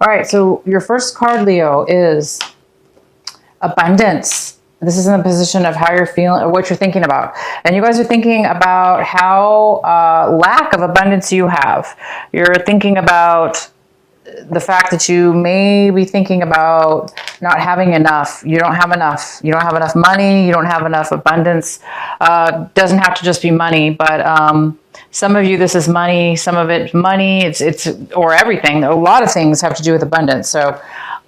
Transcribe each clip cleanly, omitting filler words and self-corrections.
All right, so your first card, Leo, is abundance. This is in the position of how you're feeling or what you're thinking about. And you guys are thinking about how lack of abundance you have. You're thinking about the fact that you may be thinking about not having enough. You don't have enough. You don't have enough money. You don't have enough abundance. Doesn't have to just be money, but some of you, this is money. Some of it money. It's or everything. A lot of things have to do with abundance. So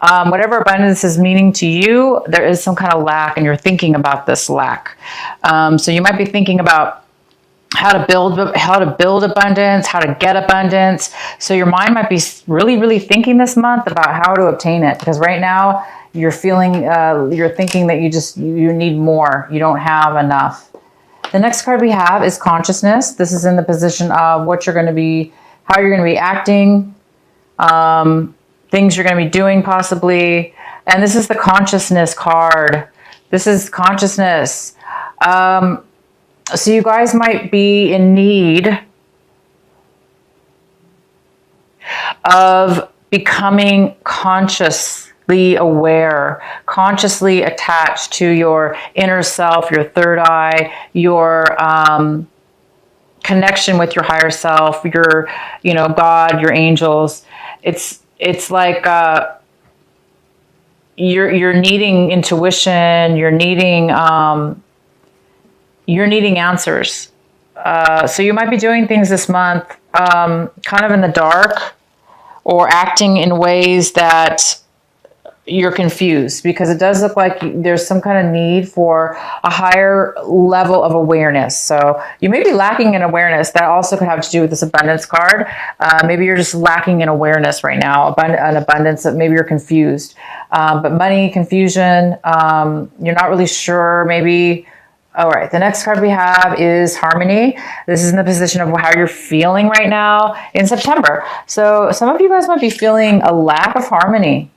whatever abundance is meaning to you, there is some kind of lack, and you're thinking about this lack. So you might be thinking about how to build abundance, how to get abundance. So your mind might be really, really thinking this month about how to obtain it, because right now you're feeling, you're thinking that you need more. You don't have enough. The next card we have is consciousness. This is in the position of what you're going to be, how you're going to be acting, things you're going to be doing possibly. And this is the consciousness card. This is consciousness. So you guys might be in need of becoming consciously aware, consciously attached to your inner self, your third eye, your connection with your higher self, your, God, your angels. It's like you're needing intuition. You're needing answers. So you might be doing things this month kind of in the dark, or acting in ways that you're confused, because it does look like there's some kind of need for a higher level of awareness. So you may be lacking in awareness. That also could have to do with this abundance card. Maybe you're just lacking in awareness right now, an abundance that maybe you're confused. But money, confusion, you're not really sure, maybe. All right, the next card we have is harmony. This is in the position of how you're feeling right now in September. So some of you guys might be feeling a lack of harmony.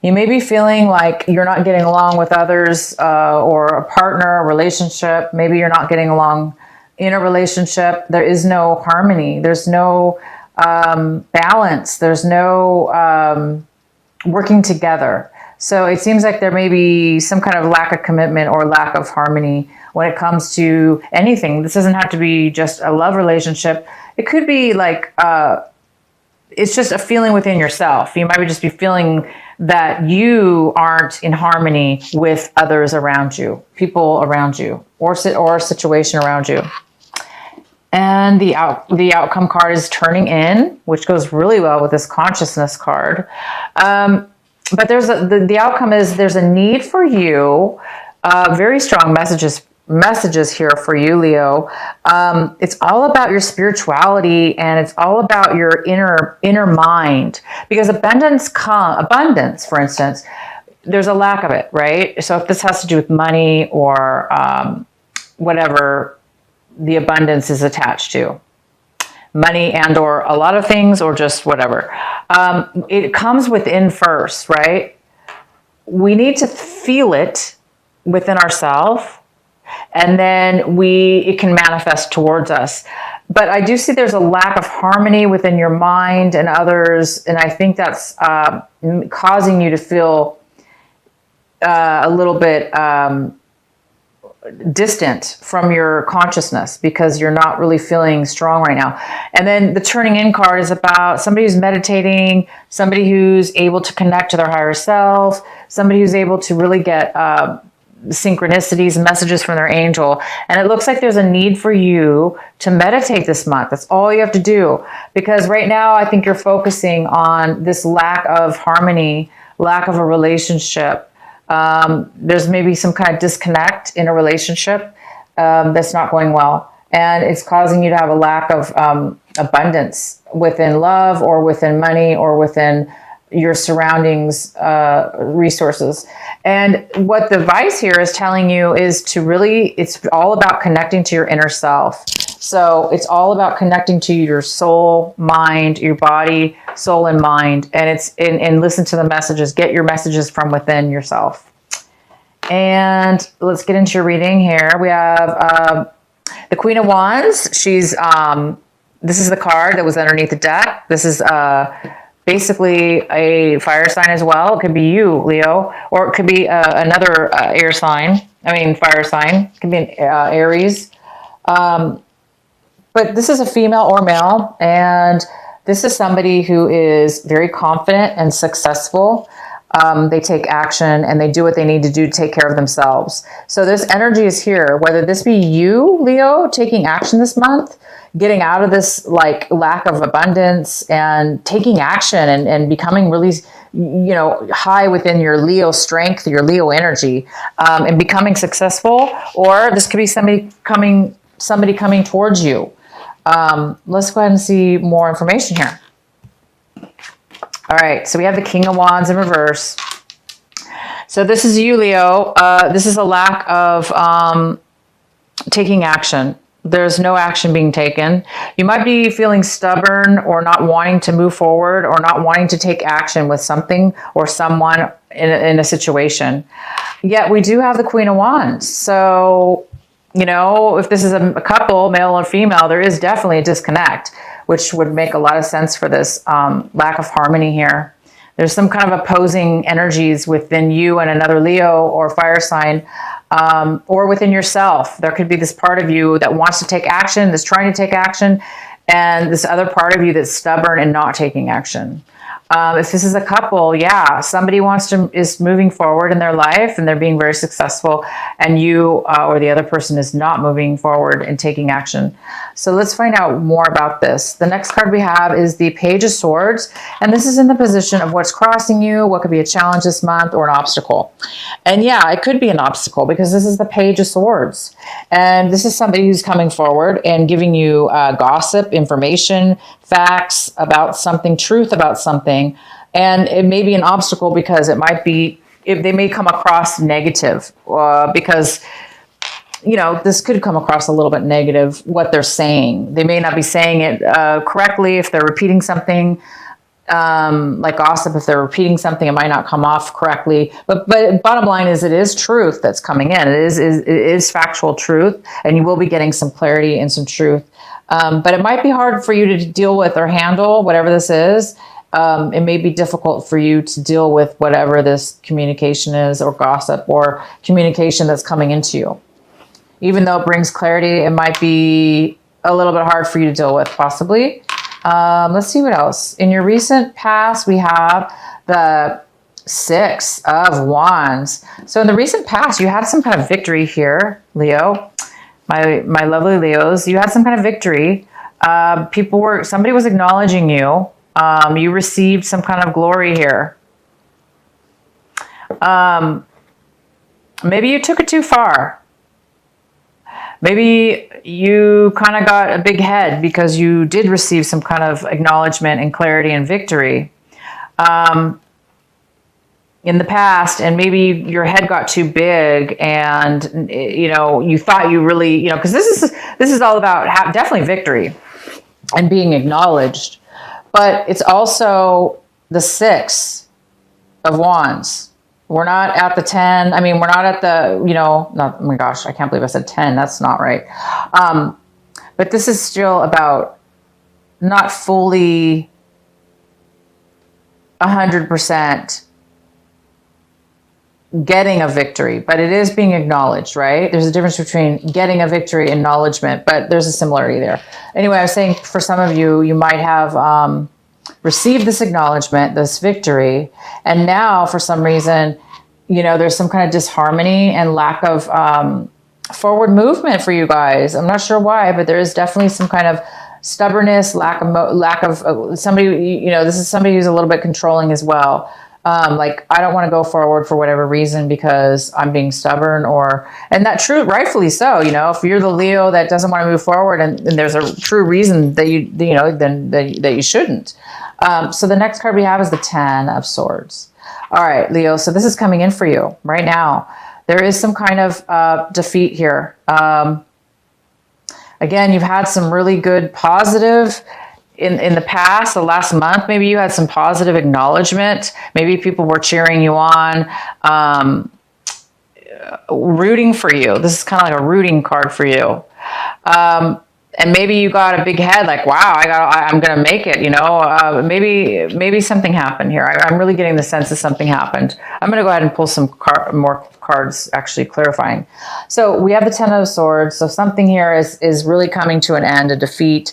You may be feeling like you're not getting along with others, or a partner, a relationship. Maybe you're not getting along in a relationship. There is no harmony. There's no balance. There's no working together. So it seems like there may be some kind of lack of commitment or lack of harmony when it comes to anything. This doesn't have to be just a love relationship. It could be like, it's just a feeling within yourself. You might just be feeling that you aren't in harmony with others around you, people around you, or a situation around you. And the outcome card is turning in, which goes really well with this consciousness card. But the outcome is there's a need for you, very strong messages here for you, Leo. It's all about your spirituality, and it's all about your inner mind, because abundance, for instance, there's a lack of it, right? So if this has to do with money or whatever the abundance is attached to, money and or a lot of things, or just whatever. It comes within first, right? We need to feel it within ourselves, and then it can manifest towards us. But I do see there's a lack of harmony within your mind and others, and I think that's causing you to feel a little bit distant from your consciousness, because you're not really feeling strong right now. And then the turning in card is about somebody who's meditating, somebody who's able to connect to their higher self, somebody who's able to really get synchronicities and messages from their angel. And it looks like there's a need for you to meditate this month. That's all you have to do, because right now I think you're focusing on this lack of harmony, lack of a relationship. There's maybe some kind of disconnect in a relationship that's not going well, and it's causing you to have a lack of abundance within love, or within money, or within your surroundings, resources. And what the advice here is telling you is to really, it's all about connecting to your inner self. So it's all about connecting to your soul, mind, your body, soul and mind. And and listen to the messages, get your messages from within yourself. And let's get into your reading here. We have the Queen of Wands. She's, this is the card that was underneath the deck. This is basically a fire sign as well. It could be you, Leo, or it could be another air sign. I mean, fire sign. It could be an Aries. But this is a female or male, and this is somebody who is very confident and successful. They take action and they do what they need to do to take care of themselves. So this energy is here, whether this be you, Leo, taking action this month, getting out of this like lack of abundance and taking action and becoming really, high within your Leo strength, your Leo energy, and becoming successful. Or this could be somebody coming towards you. Let's go ahead and see more information here. All right, so we have the King of Wands in reverse. So this is you, Leo. This is a lack of taking action. There's no action being taken. You might be feeling stubborn or not wanting to move forward or not wanting to take action with something or someone in a situation. Yet we do have the Queen of Wands. So, if this is a couple, male or female, there is definitely a disconnect, which would make a lot of sense for this lack of harmony here. There's some kind of opposing energies within you and another Leo or fire sign, or within yourself. There could be this part of you that wants to take action, that's trying to take action, and this other part of you that's stubborn and not taking action. If this is a couple, yeah, somebody is moving forward in their life and they're being very successful, and you or the other person is not moving forward and taking action. So let's find out more about this. The next card we have is the Page of Swords, and this is in the position of what's crossing you, what could be a challenge this month or an obstacle. And yeah, it could be an obstacle because this is the Page of Swords, and this is somebody who's coming forward and giving you gossip, information, facts about something, truth about something. And it may be an obstacle because they may come across negative because, this could come across a little bit negative, what they're saying. They may not be saying it correctly. If they're repeating something, like gossip, if they're repeating something, it might not come off correctly. But bottom line is it is truth that's coming in. It is factual truth, and you will be getting some clarity and some truth. But it might be hard for you to deal with or handle whatever this is. It may be difficult for you to deal with whatever this communication is, or gossip, or communication that's coming into you. Even though it brings clarity, it might be a little bit hard for you to deal with, possibly. Let's see what else. In your recent past, we have the Six of Wands. So in the recent past, you had some kind of victory here, Leo. My lovely Leos, you had some kind of victory. Somebody was acknowledging you. You received some kind of glory here. Maybe you took it too far. Maybe you kind of got a big head because you did receive some kind of acknowledgement and clarity and victory in the past, and maybe your head got too big, and you thought you really, because this is all about definitely victory and being acknowledged, but it's also the Six of Wands. We're not at the 10. I mean, we're not at the, not, oh my gosh, I can't believe I said 10. That's not right. But this is still about not fully 100% getting a victory, but it is being acknowledged, right? There's a difference between getting a victory and acknowledgement, but there's a similarity there. Anyway, I was saying for some of you, you might have received this acknowledgement, this victory, and now for some reason, there's some kind of disharmony and lack of forward movement for you guys. I'm not sure why, but there is definitely some kind of stubbornness, lack of somebody, this is somebody who's a little bit controlling as well. Like, I don't want to go forward for whatever reason because I'm being stubborn, and that true, rightfully so. If you're the Leo that doesn't want to move forward, and there's a true reason that that you shouldn't. So the next card we have is the Ten of Swords. All right, Leo. So this is coming in for you right now. There is some kind of defeat here. Again, you've had some really good positive. In the past, the last month, maybe you had some positive acknowledgement. Maybe people were cheering you on, rooting for you. This is kind of like a rooting card for you. and maybe you got a big head, like, wow, I'm going to make it, you know, maybe something happened here. I'm really getting the sense that something happened. I'm going to go ahead and pull some more cards, actually clarifying. So we have the Ten of Swords. So something here is really coming to an end, a defeat,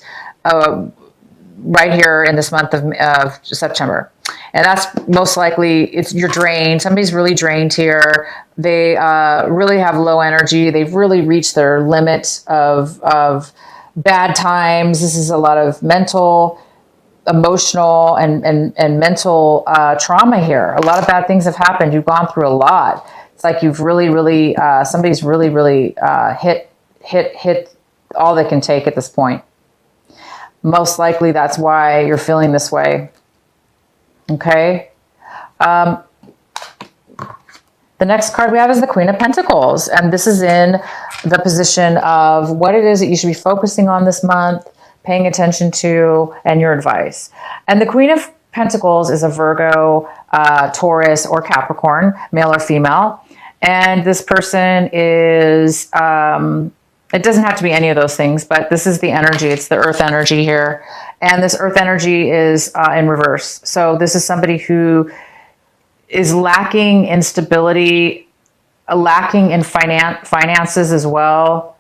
right here in this month of September. And that's most likely, you're drained. Somebody's really drained here. They really have low energy. They've really reached their limit of bad times. This is a lot of mental, emotional, and mental trauma here. A lot of bad things have happened. You've gone through a lot. It's like you've really, somebody's really hit all they can take at this point. Most likely that's why you're feeling this way. Okay. The next card we have is the Queen of Pentacles. And this is in the position of what it is that you should be focusing on this month, paying attention to, and your advice. And the Queen of Pentacles is a Virgo, Taurus, or Capricorn, male or female. And this person is, it doesn't have to be any of those things, but this is the energy. It's the earth energy here. And this earth energy is in reverse. So this is somebody who is lacking in stability, lacking in finances as well,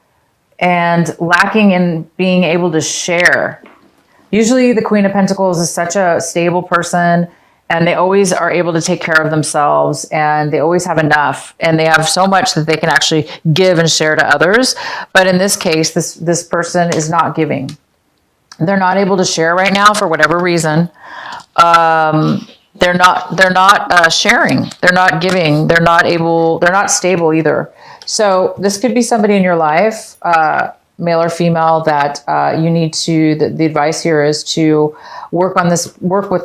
and lacking in being able to share. Usually the Queen of Pentacles is such a stable person, and they always are able to take care of themselves, and they always have enough, and they have so much that they can actually give and share to others. But in this case, this person is not giving. They're not able to share right now for whatever reason. They're not sharing. They're not giving. They're not stable either. So this could be somebody in your life, male or female, that you need to, the advice here is to work with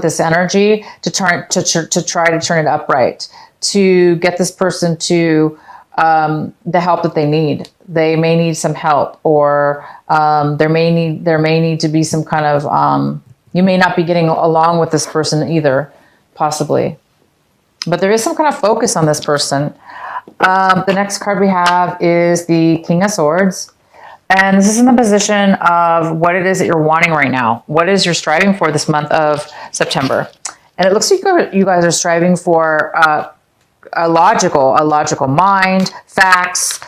this energy to try to turn it upright, to get this person to the help that they need. They may need some help, or there may need to be some kind of, you may not be getting along with this person either, possibly. But there is some kind of focus on this person. The next card we have is the King of Swords. And this is in the position of what it is that you're wanting right now. What is you're striving for this month of September? And it looks like you guys are striving for a logical mind, facts,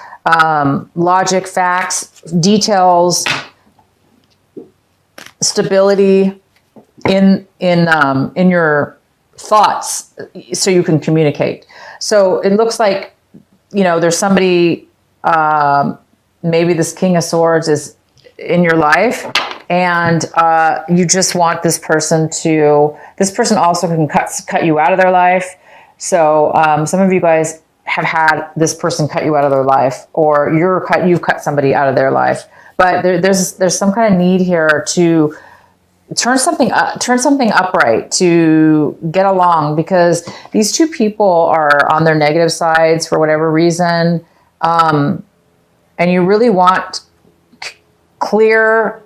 logic, facts, details, stability in your thoughts, so you can communicate. So it looks like, you know, there's somebody, maybe this King of Swords is in your life, and you just want this person also can cut you out of their life. So some of you guys have had this person cut you out of their life, or you've cut somebody out of their life. But there's some kind of need here to turn something upright, to get along, because these two people are on their negative sides for whatever reason. And you really want clear,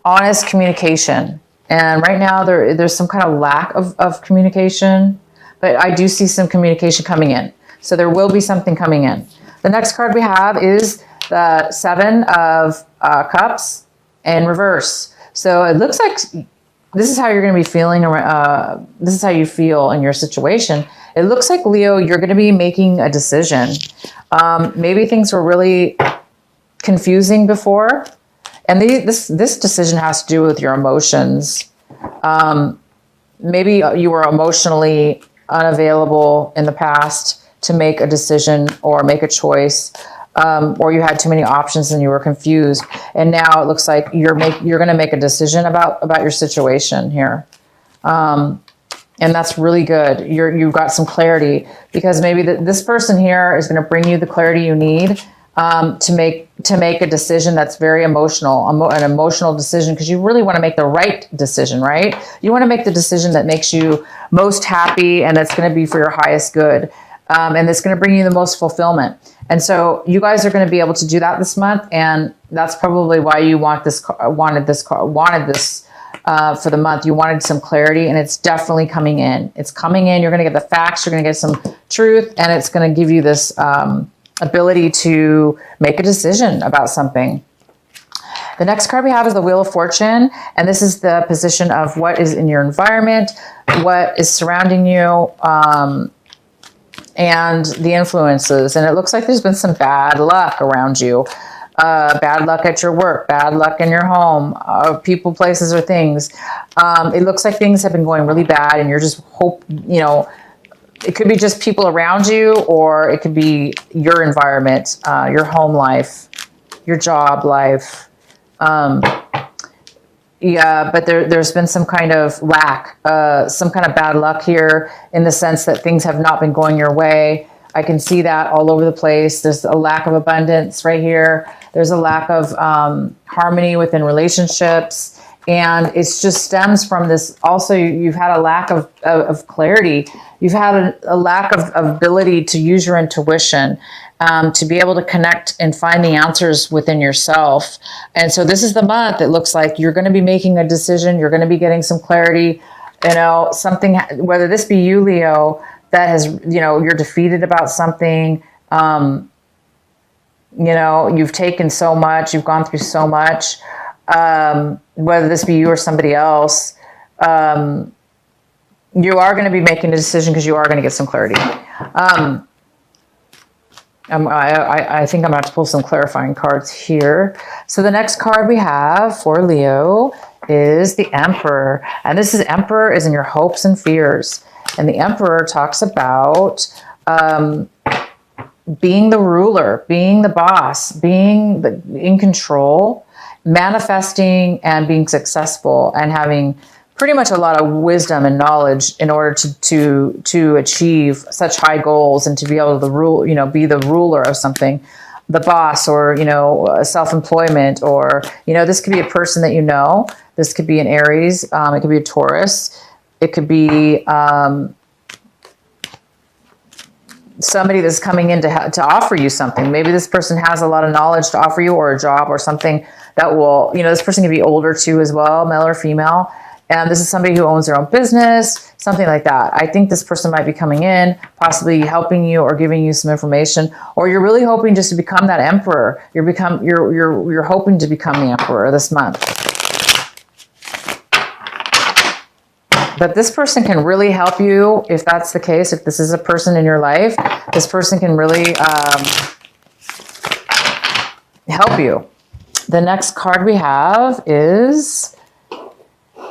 honest communication. And right now there's some kind of lack of communication, but I do see some communication coming in. So there will be something coming in. The next card we have is the Seven of Cups in reverse. So it looks like this is how you're going to be feeling. This is how you feel in your situation. It looks like, Leo, you're going to be making a decision. Maybe things were really confusing before. And this decision has to do with your emotions. Maybe you were emotionally unavailable in the past to make a decision or make a choice. Or you had too many options and you were confused. And now it looks like you're going to make a decision about your situation here. And that's really good. You've got some clarity, because maybe this person here is going to bring you the clarity you need to make a decision that's very emotional, an emotional decision, because you really want to make the right decision, right? You want to make the decision that makes you most happy, and that's going to be for your highest good. And it's going to bring you the most fulfillment. And so you guys are going to be able to do that this month. And that's probably why you wanted this for the month. You wanted some clarity, and it's definitely coming in. It's coming in. You're going to get the facts. You're going to get some truth, and it's going to give you this ability to make a decision about something. The next card we have is the Wheel of Fortune. And this is the position of what is in your environment, what is surrounding you, and the influences. And it looks like there's been some bad luck around you. Bad luck at your work, bad luck in your home, people, places, or things. It looks like things have been going really bad and you're just it could be just people around you, or it could be your environment, your home life, your job life. Yeah, but there's been some kind of lack, some kind of bad luck here in the sense that things have not been going your way. I can see that all over the place. There's a lack of abundance right here. There's a lack of harmony within relationships. And it just stems from this. Also, you've had a lack of clarity. You've had a lack of ability to use your intuition, to be able to connect and find the answers within yourself. And so this is the month. It looks like you're going to be making a decision. You're going to be getting some clarity. Something, whether this be you, Leo, that has, you're defeated about something. You've taken so much. You've gone through so much. Whether this be you or somebody else, you are going to be making a decision because you are going to get some clarity. I think I'm going to have to pull some clarifying cards here. So the next card we have for Leo is the Emperor. And this is Emperor is in your hopes and fears. And the Emperor talks about being the ruler, being the boss, being in control, manifesting and being successful, and having pretty much a lot of wisdom and knowledge in order to achieve such high goals and to be able to rule, be the ruler of something, the boss, or, self-employment, or, this could be a person that this could be an Aries, it could be a Taurus, it could be somebody that's coming in to offer you something. Maybe this person has a lot of knowledge to offer you, or a job, or something that will, this person can be older too as well, male or female. And this is somebody who owns their own business, something like that. I think this person might be coming in, possibly helping you or giving you some information, or you're really hoping just to become that emperor. You're hoping to become the emperor this month. But this person can really help you if that's the case. If this is a person in your life, this person can really help you. The next card we have is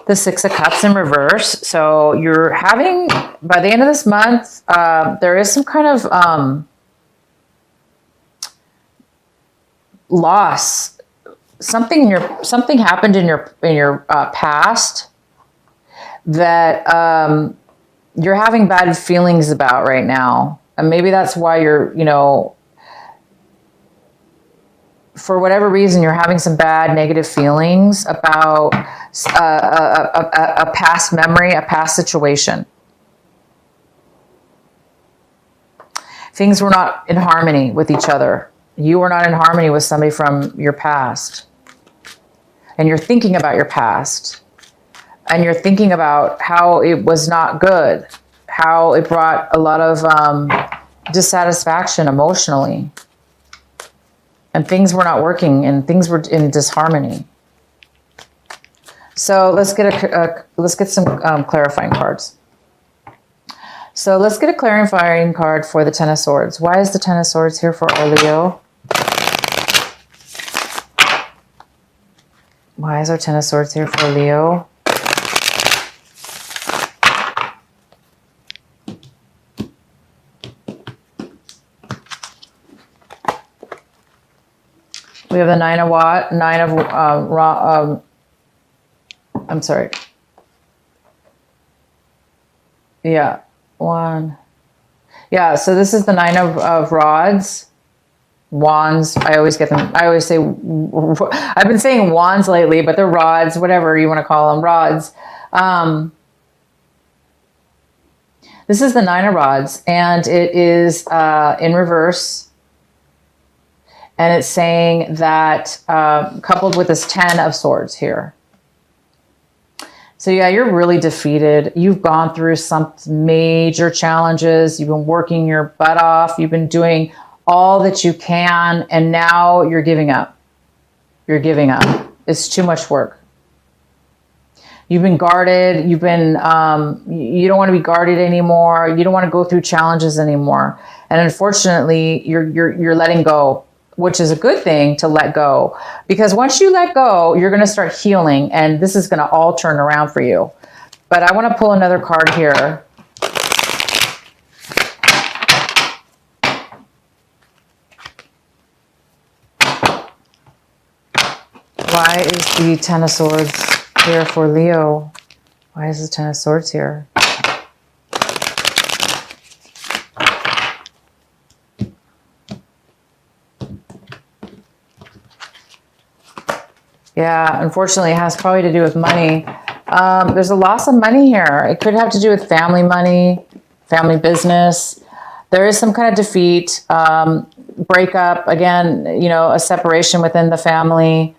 the Six of Cups in reverse. So you're having, by the end of this month, there is some kind of loss. Something happened in your past that you're having bad feelings about right now. And maybe that's why you're, for whatever reason, you're having some bad negative feelings about a past memory, a past situation. Things were not in harmony with each other. You were not in harmony with somebody from your past. And you're thinking about your past. And you're thinking about how it was not good, how it brought a lot of dissatisfaction emotionally. And things were not working, and things were in disharmony. So let's get some clarifying cards. So let's get a clarifying card for the Ten of Swords. Why is the Ten of Swords here for our Leo? Why is our Ten of Swords here for Leo? We have the I'm sorry. Yeah, one. Yeah, so this is the Nine of Rods. Wands. I always get them. I always say, I've been saying wands lately, but they're rods, whatever you want to call them, rods. This is the Nine of Rods, and it is in reverse. And it's saying that coupled with this Ten of Swords here. So yeah, you're really defeated. You've gone through some major challenges. You've been working your butt off. You've been doing all that you can. And now you're giving up. You're giving up. It's too much work. You've been guarded. You've been, you don't want to be guarded anymore. You don't want to go through challenges anymore. And unfortunately, you're letting go, which is a good thing to let go. Because once you let go, you're going to start healing, and this is going to all turn around for you. But I want to pull another card here. Why is the Ten of Swords here for Leo? Why is the Ten of Swords here? Yeah, unfortunately, it has probably to do with money. There's a loss of money here. It could have to do with family money, family business. There is some kind of defeat, breakup, again, you know, a separation within the family.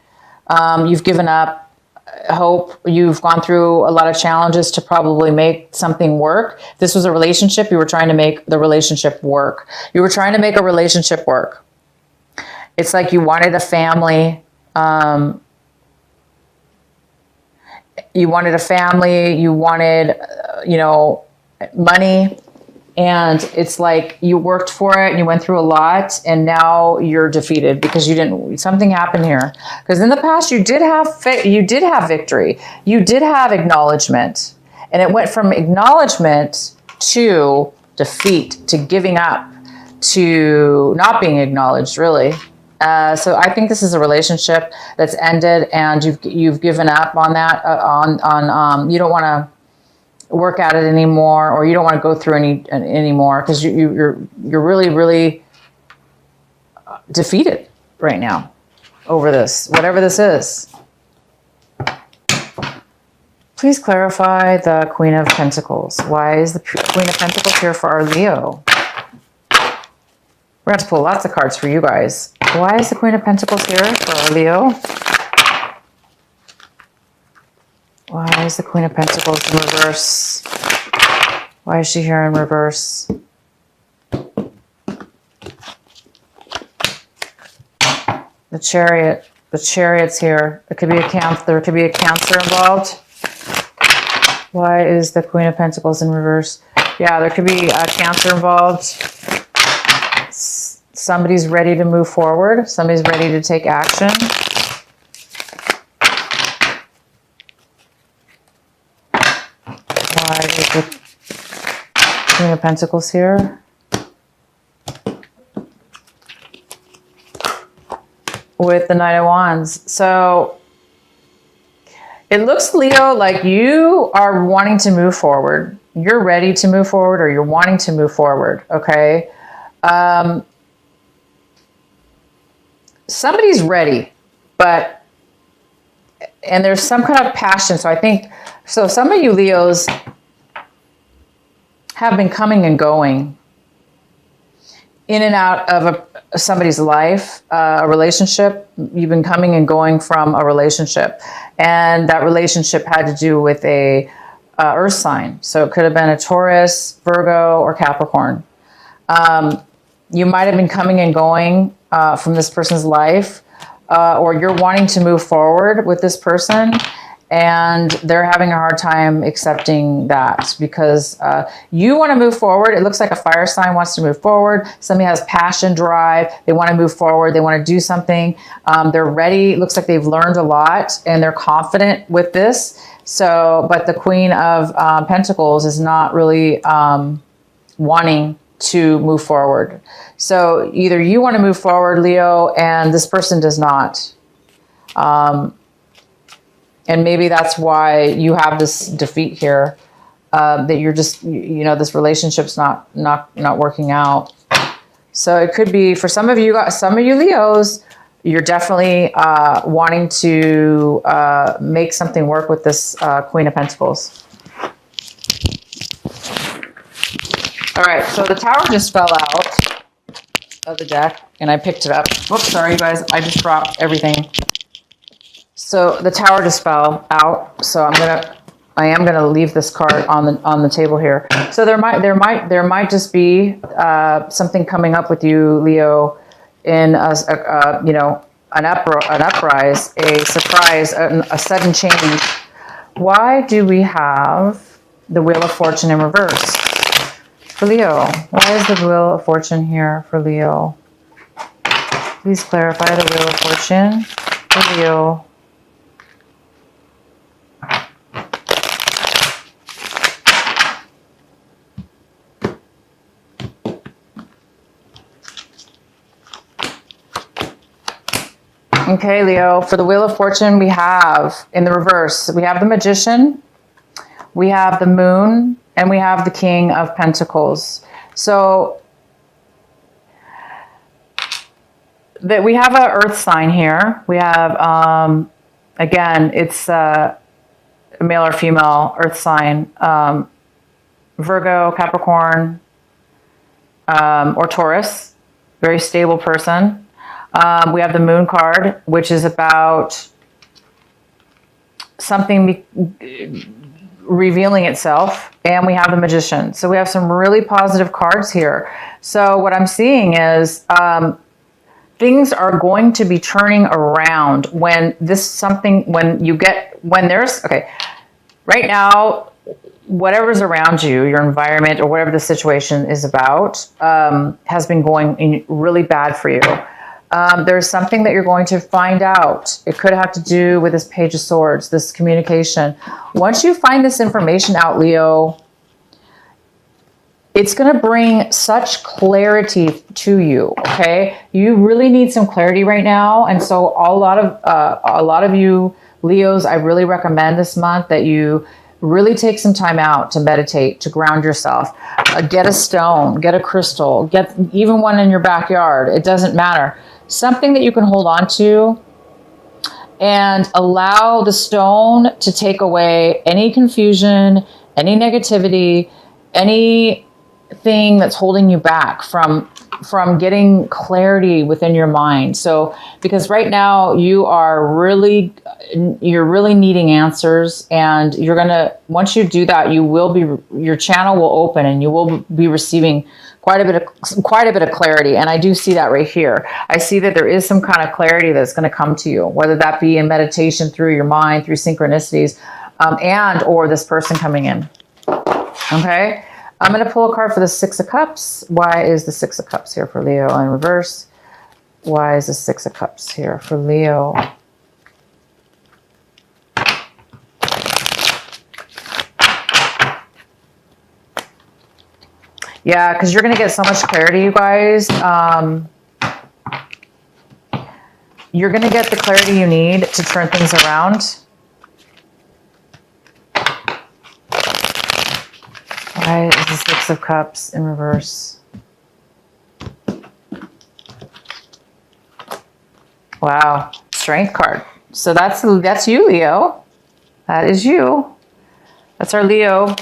You've given up hope. You've gone through a lot of challenges to probably make something work. If this was a relationship, you were trying to make the relationship work. You were trying to make a relationship work. It's like you wanted a family. You wanted a family. You wanted, you know, money. And it's like you worked for it and you went through a lot, and now you're defeated because you didn't, something happened here. Because in the past you did have victory. You did have acknowledgement, and it went from acknowledgement to defeat, to giving up, to not being acknowledged, really. So I think this is a relationship that's ended, and you've given up on that, you don't want to work at it anymore, or you don't want to go through anymore because you're really defeated right now over this, whatever this is. Please clarify the Queen of Pentacles. Why is the Queen of Pentacles here for our Leo? We're going to pull lots of cards for you guys. Why is the Queen of Pentacles here for our Leo? Why is the Queen of Pentacles in reverse? Why is she here in reverse? The Chariot. The Chariot's here. It could be there could be a Cancer involved. Why is the Queen of Pentacles in reverse? Yeah, there could be a Cancer involved. Somebody's ready to move forward. Somebody's ready to take action. Why is the Queen of Pentacles here? With the Knight of Wands. So it looks, Leo, like you are wanting to move forward. You're ready to move forward, or you're wanting to move forward, okay? Somebody's ready, and there's some kind of passion. So I think, so some of you Leos have been coming and going in and out of somebody's life, a relationship. You've been coming and going from a relationship, and that relationship had to do with a earth sign. So it could have been a Taurus, Virgo, or Capricorn. You might have been coming and going from this person's life, or you're wanting to move forward with this person, and they're having a hard time accepting that because you want to move forward. It looks like a fire sign wants to move forward. Somebody has passion, drive. They want to move forward. They want to do something. They're ready. It looks like they've learned a lot, and they're confident with this. So, but the Queen of Pentacles is not really wanting to move forward. So either you want to move forward, Leo, and this person does not. And maybe that's why you have this defeat here, that you're just, you know, this relationship's not working out. So it could be for some of you Leos, you're definitely wanting to make something work with this Queen of Pentacles. All right, so the Tower just fell out of the deck, and I picked it up. Whoops, sorry, you guys. I just dropped everything. So the Tower just fell out. So I am gonna leave this card on the table here. So there might just be something coming up with you, Leo, in an uprise, a surprise, a sudden change. Why do we have the Wheel of Fortune in reverse for Leo? Why is the Wheel of Fortune here for Leo? Please clarify the Wheel of Fortune for Leo. Okay, Leo, for the Wheel of Fortune, we have, in the reverse, we have the Magician, we have the Moon, and we have the King of Pentacles. So, that we have an earth sign here. We have, again, it's a male or female earth sign, Virgo, Capricorn, or Taurus, very stable person. We have the Moon card, which is about something revealing itself. And we have the Magician. So we have some really positive cards here. So what I'm seeing is things are going to be turning around when right now, whatever's around you, your environment or whatever the situation is about, has been going really bad for you. There's something that you're going to find out. It could have to do with this Page of Swords, this communication. Once you find this information out, Leo, it's going to bring such clarity to you, okay? You really need some clarity right now. And so a lot of you Leos, I really recommend this month that you really take some time out to meditate, to ground yourself. Get a stone, get a crystal, get even one in your backyard. It doesn't matter. Something that you can hold on to and allow the stone to take away any confusion, any negativity, anything that's holding you back from getting clarity within your mind. So, because right now you're really needing answers, and once you do that, your channel will open and you will be receiving quite a bit of clarity. And I do see that right here. I see that there is some kind of clarity that's going to come to you, whether that be in meditation, through your mind, through synchronicities, and or this person coming in. Okay. I'm going to pull a card for the Six of Cups. Why is the Six of Cups here for Leo in reverse? Why is the Six of Cups here for Leo? Yeah, because you're going to get so much clarity, you guys. You're going to get the clarity you need to turn things around. Why is the Six of Cups in reverse? Wow, Strength card. So that's you, Leo. That is you. That's our Leo.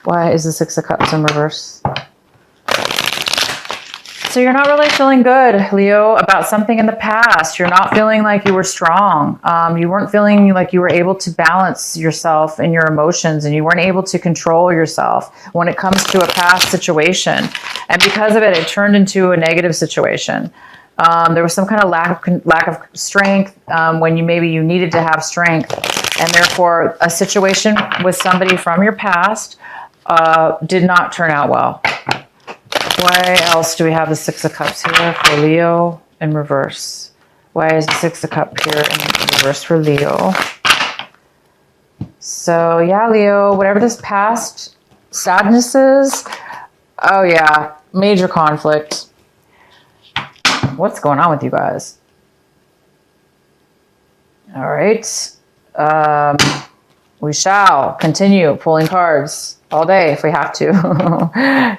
Why is the Six of Cups in reverse? So you're not really feeling good, Leo, about something in the past. You're not feeling like you were strong. You weren't feeling like you were able to balance yourself and your emotions, and you weren't able to control yourself when it comes to a past situation. And because of it, it turned into a negative situation. There was some kind of lack of strength when you needed to have strength. And therefore, a situation with somebody from your past did not turn out well. Why else do we have the Six of Cups here for Leo in reverse? Why is the Six of Cups here in reverse for Leo? So yeah, Leo, whatever this past sadness is, oh yeah, major conflict. What's going on with you guys? All right. We shall continue pulling cards all day if we have to.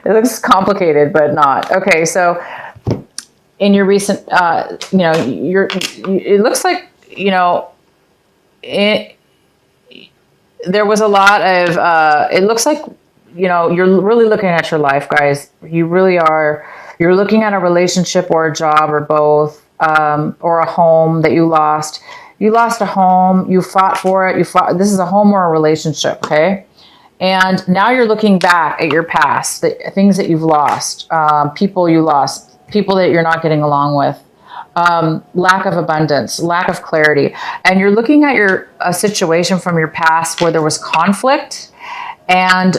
It looks complicated, but not. Okay, so in your recent, it looks like, there was a lot of, it looks like, you're really looking at your life, guys. You really are. You're looking at a relationship or a job or both, or a home that you lost. You lost a home. You fought for it. This is a home or a relationship, okay? And now you're looking back at your past, the things that you've lost, people you lost, people that you're not getting along with. lack of abundance, lack of clarity. And you're looking at a situation from your past where there was conflict and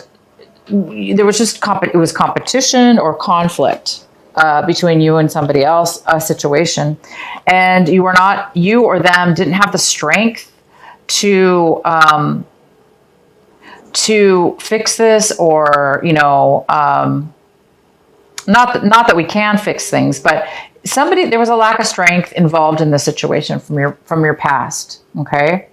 there was just it was competition or conflict between you and somebody else, a situation, and you or them didn't have the strength to fix this, or not that we can fix things, but there was a lack of strength involved in the situation from your past. Okay.